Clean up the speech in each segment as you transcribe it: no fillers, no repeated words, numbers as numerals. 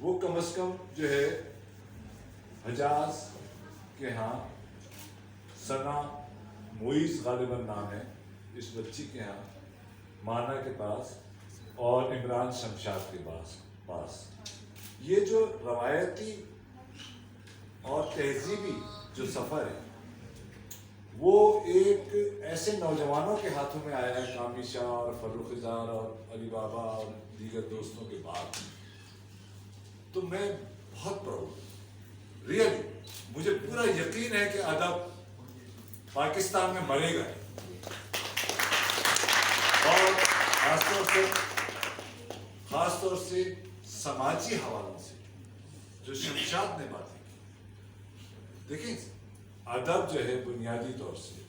وہ کم از کم جو ہے حجاز کے ہاں ثنا معیز غالباً نام ہے اس بچی کے ہاں، مانا کے پاس اور عمران شمشاد کے پاس یہ جو روایتی اور تہذیبی جو سفر ہے وہ ایک ایسے نوجوانوں کے ہاتھوں میں آیا ہے، کامی شاہ اور فروخ زار اور علی بابا اور دیگر دوستوں کے بعد، تو میں بہت پراؤڈ، ریئلی مجھے پورا یقین ہے کہ ادب پاکستان میں مرے گا، اور خاص طور سے سماجی حوالوں سے جو شمشاد نے باتیں کی. دیکھیں ادب جو ہے بنیادی طور سے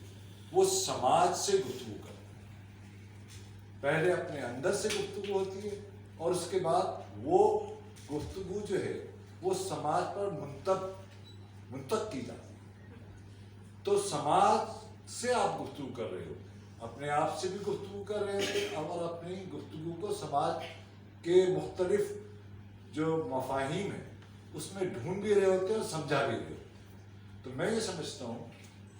وہ سماج سے گفتگو کرتا ہے، پہلے اپنے اندر سے گفتگو ہوتی ہے اور اس کے بعد وہ گفتگو جو ہے وہ سماج پر منتق کی جاتی ہے. تو سماج سے آپ گفتگو کر رہے ہو، اپنے آپ سے بھی گفتگو کر رہے ہو اور اپنی گفتگو کو سماج کے مختلف جو مفاہیم ہیں اس میں ڈھونڈ بھی رہے ہوتے ہیں اور سمجھا بھی رہے ہوتے ہیں. تو میں یہ سمجھتا ہوں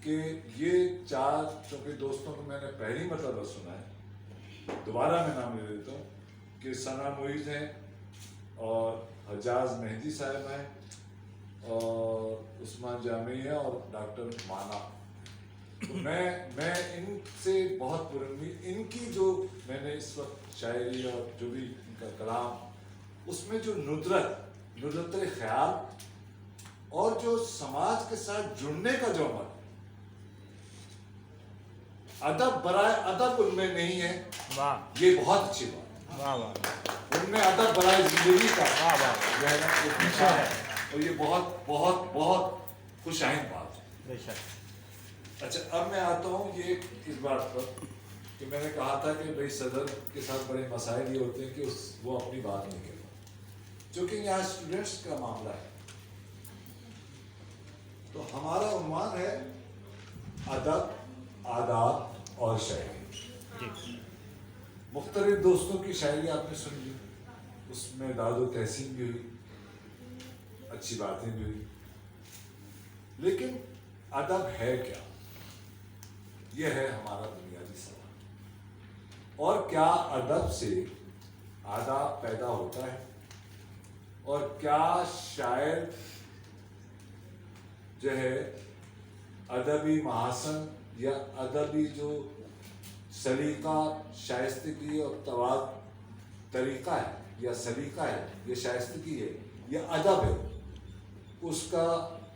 کہ یہ چار، چونکہ دوستوں کو میں نے پہلی مرتبہ سنا ہے، دوبارہ میں نام لے لیتا ہوں کہ ثنا معیز ہیں اور حجاز مہدی صاحب ہیں اور عثمان جامعی ہے اور ڈاکٹر مانا. تو میں ان سے بہت پرامید، ان کی جو میں نے اس وقت شاعری اور جو بھی ان کا کلام، اس میں جو ندرت خیال اور جو سماج کے ساتھ جڑنے کا جو عمل، ادب برائے ادب ان میں نہیں ہے. یہ بہت اچھی بات ہے، ان میں ادب برائے زندگی کا رہنا ہے اور یہ بہت بہت بہت خوش آئند بات ہے. اچھا اب میں آتا ہوں یہ اس بات پر کہ میں نے کہا تھا کہ بھائی صدر کے ساتھ بڑے مسائل یہ ہوتے ہیں کہ وہ اپنی بات نہیں کہتا، چونکہ یہاں اسٹوڈنٹس کا معاملہ ہے. تو ہمارا عنوان ہے ادب، آداب اور شاعری. مختلف دوستوں کی شاعری آپ نے سن لی، اس میں داد و تحسین بھی ہوئی، اچھی باتیں بھی ہوئی، لیکن ادب ہے کیا؟ یہ ہے ہمارا بنیادی سوال. اور کیا ادب سے آداب پیدا ہوتا ہے؟ اور کیا شاعر جو ہے ادبی محاسن یا ادبی جو سلیقہ، شائستگی اور طریقہ ہے یا سلیقہ ہے، یہ شائستگی ہے یا ادب ہے، اس کا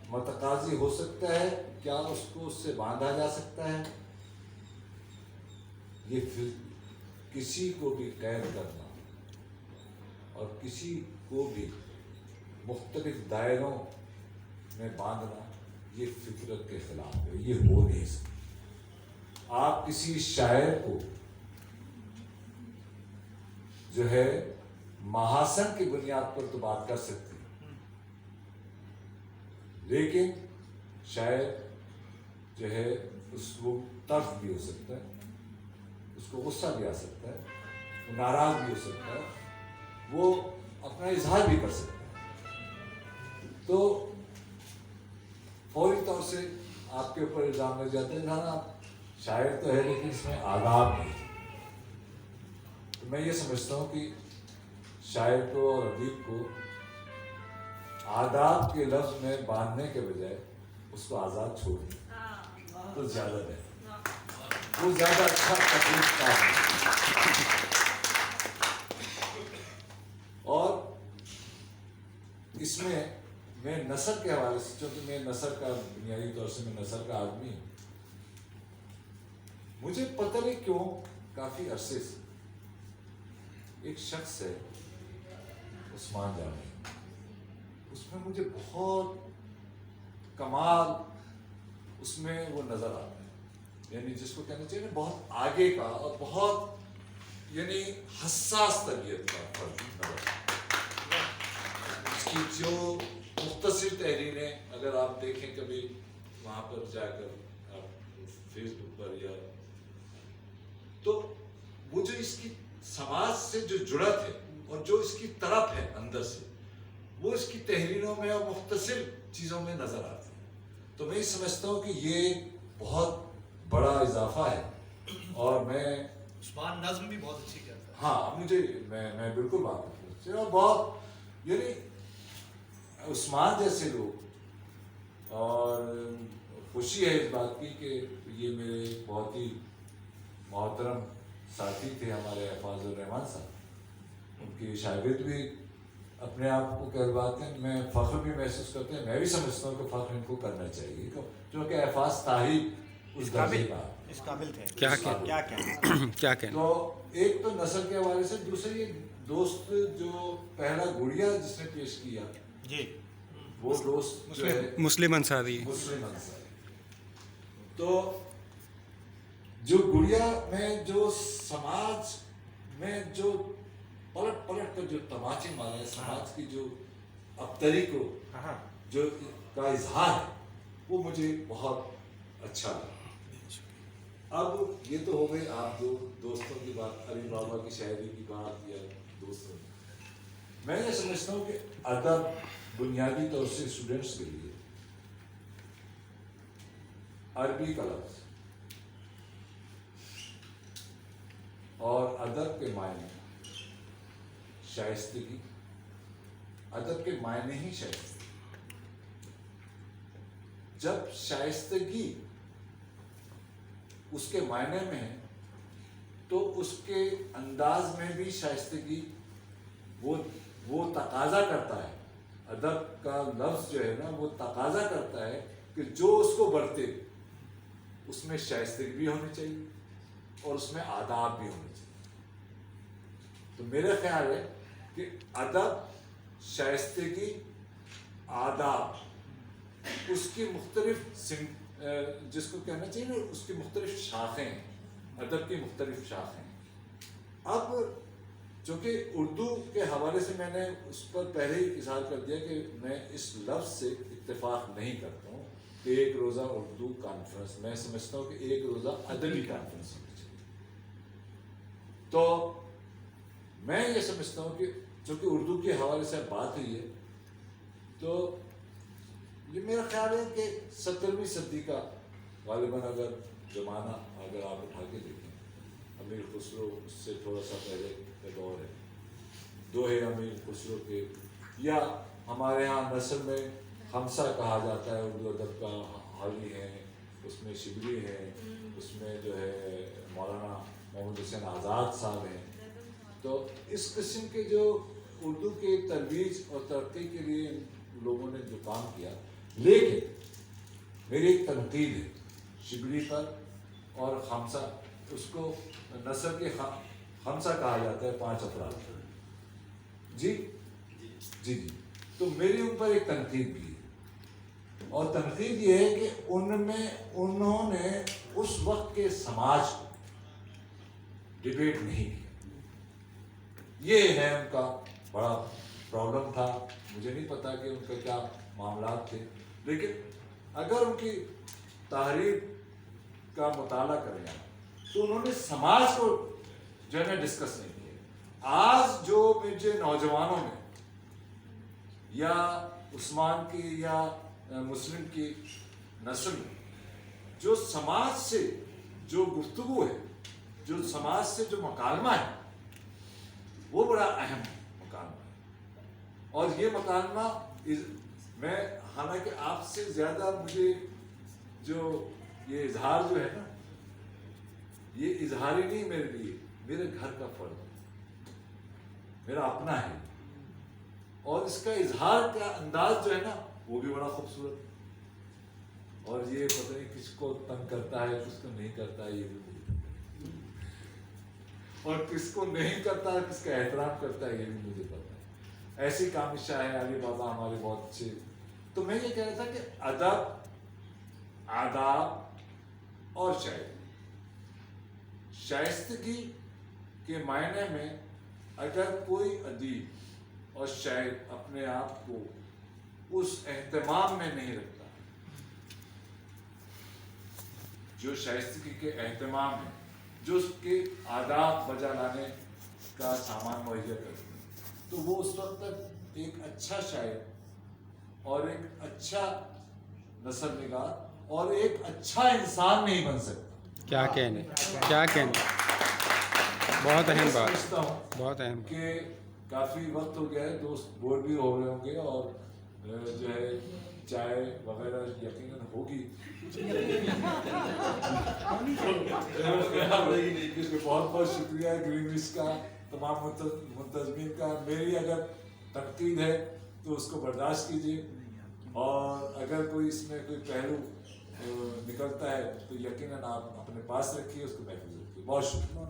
متقاضی ہو سکتا ہے؟ کیا اس کو اس سے باندھا جا سکتا ہے؟ یہ پھر کسی کو بھی قید کرنا اور کسی کو بھی مختلف دائروں میں باندھنا یہ فطرت کے خلاف ہے، یہ ہو نہیں سکتا. آپ کسی شاعر کو جو ہے محاسن کی بنیاد پر تو بات کر سکتے ہیں، لیکن شاعر جو ہے اس کو تلخ بھی ہو سکتا ہے، اس کو غصہ بھی آ سکتا ہے، وہ ناراض بھی ہو سکتا ہے، وہ اپنا اظہار بھی کر سکتا ہے. تو فوری طور سے آپ کے اوپر الزام لگ جاتے ہیں نا شاعر تو ہے لیکن اس میں آداب نہیں. تو میں یہ سمجھتا ہوں کہ شاعر کو اور ادیب کو آداب کے لفظ میں باندھنے کے بجائے اس کو آزاد چھوڑ دیں تو زیادہ بہتر، وہ زیادہ اچھا تکلیف کا ہے. اور اس میں نثر کے حوالے سے، چونکہ میں نثر کا بنیادی طور سے میں نثر کا آدمی ہوں، مجھے پتہ نہیں کیوں کافی عرصے سے ایک شخص ہے عثمان جامعی، اس میں مجھے بہت کمال اس میں وہ نظر آتا ہے، یعنی جس کو کہنا چاہیے بہت آگے کا اور بہت یعنی حساس طبیعت کا فرد نظر آتا ہے. اس کی جو مختصر تحریریں اگر آپ دیکھیں کبھی وہاں پر جا کر آپ فیس بک پر یا، تو وہ جو اس کی سماج سے جو جڑت ہے اور جو اس کی طرف ہے اندر سے، وہ اس کی تحریروں میں اور مختصر چیزوں میں نظر آتی ہے. تو میں یہ سمجھتا ہوں کہ یہ بہت بڑا اضافہ ہے. اور میں عثمان نظم بھی بہت اچھی کرتا ہے. ہاں مجھے میں بالکل واقف ہوں. اور بہت یعنی عثمان جیسے لوگ، اور خوشی ہے اس بات کی کہ یہ میرے بہت ہی محترم ساتھی تھے ہمارے حفاظ الرحمان صاحب. ان کی شاگرد بھی اپنے آپ کو کہلواتے ہیں. میں فخر بھی محسوس کرتے ہیں. میں بھی سمجھتا ہوں کہ فخر ان کو کرنا چاہیے کیونکہ حفاظ طاہر اس درجے کا اس قابل تھے. کیا کہنا. تو ایک تو نسل کے حوالے سے، دوسرے یہ دوست جو پہلا گڑیا جس نے پیش کیا جی وہ دوست جو ہے مسلم انصاری. تو جو گڑیا میں جو سماج میں جو پلٹ کر جو تماچے مارا ہے، سماج کی جو ابتری کو جو کا اظہار ہے، وہ مجھے بہت اچھا لگا. اب یہ تو ہو گئی آپ دو دوستوں کی بات، علی بابا کی شاعری کی بات یا دوستوں. میں یہ سمجھتا ہوں کہ ادب بنیادی طور سے اسٹوڈنٹس کے لیے عربی کا لفظ اور ادب کے معنی شائستگی. ادب کے معنی ہی شائستگی. جب شائستگی اس کے معنی میں ہے تو اس کے انداز میں بھی شائستگی وہ تقاضا کرتا ہے. ادب کا لفظ جو ہے نا وہ تقاضا کرتا ہے کہ جو اس کو برتے اس میں شائستگی بھی ہونی چاہیے اور اس میں آداب بھی ہونے چاہیے. تو میرا خیال ہے کہ ادب، شائستگی، آداب اس کی مختلف جس کو کہنا چاہیے نا اس کی مختلف شاخیں ہیں. ادب کی مختلف شاخیں. اب چونکہ اردو کے حوالے سے میں نے اس پر پہلے ہی اظہار کر دیا کہ میں اس لفظ سے اتفاق نہیں کرتا ہوں کہ ایک روزہ اردو کانفرنس. میں سمجھتا ہوں کہ ایک روزہ ادبی کانفرنس ہونی چاہیے. تو میں یہ سمجھتا ہوں کہ چونکہ اردو کے حوالے سے بات ہوئی ہے تو یہ میرا خیال ہے کہ 17ویں صدی کا غالباً اگر زمانہ اگر آپ اٹھا کے دیکھیں، امیر خسرو اس سے تھوڑا سا پہلے کا دور ہے، دوہے امیر خسرو کے، یا ہمارے ہاں نثر میں خمسہ کہا جاتا ہے اردو ادب کا. حاوی ہیں، اس میں شبلی ہیں، اس میں جو ہے مولانا محمد حسین آزاد صاحب ہیں. تو اس قسم کے جو اردو کے ترویج اور ترقی کے لیے لوگوں نے جو کام کیا. لیکن میری ایک تنقید ہے شبلی پر اور خمسہ. اس کو نثر کے خمسہ کہا جاتا ہے 5 افراد. جی جی جی. تو میری ان پر ایک تنقید بھی ہے، اور تنقید یہ ہے کہ انہوں نے اس وقت کے سماج کو ڈیبیٹ نہیں کیا. یہ ہے ان کا بڑا پرابلم تھا. مجھے نہیں پتا کہ ان کا کیا معاملات تھے، لیکن اگر ان کی تحریر کا مطالعہ کریں تو انہوں نے سماج کو جو ہے نا ڈسکس نہیں کیا. آج جو مجھے نوجوانوں میں یا عثمان کی یا مسلم کی نسل میں جو سماج سے جو گفتگو ہے، جو سماج سے جو مکالمہ ہے، وہ بڑا اہم مکالمہ ہے. اور یہ مکالمہ میں حالانکہ آپ سے زیادہ مجھے جو یہ اظہار جو ہے نا، یہ اظہار ہی نہیں میرے لیے، میرے گھر کا فرد ہے، میرا اپنا ہے. اور اس کا اظہار کا انداز جو ہے نا وہ بھی بڑا خوبصورت. اور یہ پتہ نہیں کس کو تنگ کرتا ہے، کس کو نہیں کرتا ہے، یہ بھی مجھے پتہ ہے. اور کس کو نہیں کرتا ہے، کس کا احترام کرتا ہے، یہ بھی مجھے پتہ ہے. ایسی کامل شاہ ہے علی بابا ہمارے بہت اچھے. تو میں یہ کہہ رہا تھا کہ ادب، آداب اور شاعری، شائستگی کے معنی میں اگر کوئی ادیب اور شاعر اپنے آپ کو اس اہتمام میں نہیں رکھتا جو شائستگی کے اہتمام ہے، جو اس کے آداب بجا لانے کا سامان مہیا کرتے ہیں، تو وہ اس وقت تک ایک اچھا شاعر اور ایک اچھا نثر نگار اور ایک اچھا انسان نہیں بن سکتا. کیا کہنے کیا کہنے بہت اہم میں بات سمجھتا ہوں بہت اہم کہ کافی وقت ہو گیا ہے, دوست بور بھی ہو رہے ہوں گے, اور جو ہے چائے وغیرہ یقیناً ہوگی. بہت بہت شکریہ گرین وش کا, تمام منتظمین کا. میری اگر تنقید ہے تو اس کو برداشت کیجیے, اور اگر کوئی اس میں کوئی پہلو نکلتا ہے تو یقیناً آپ اپنے پاس رکھیے, اس کو محفوظ رکھیے. بہت شکریہ.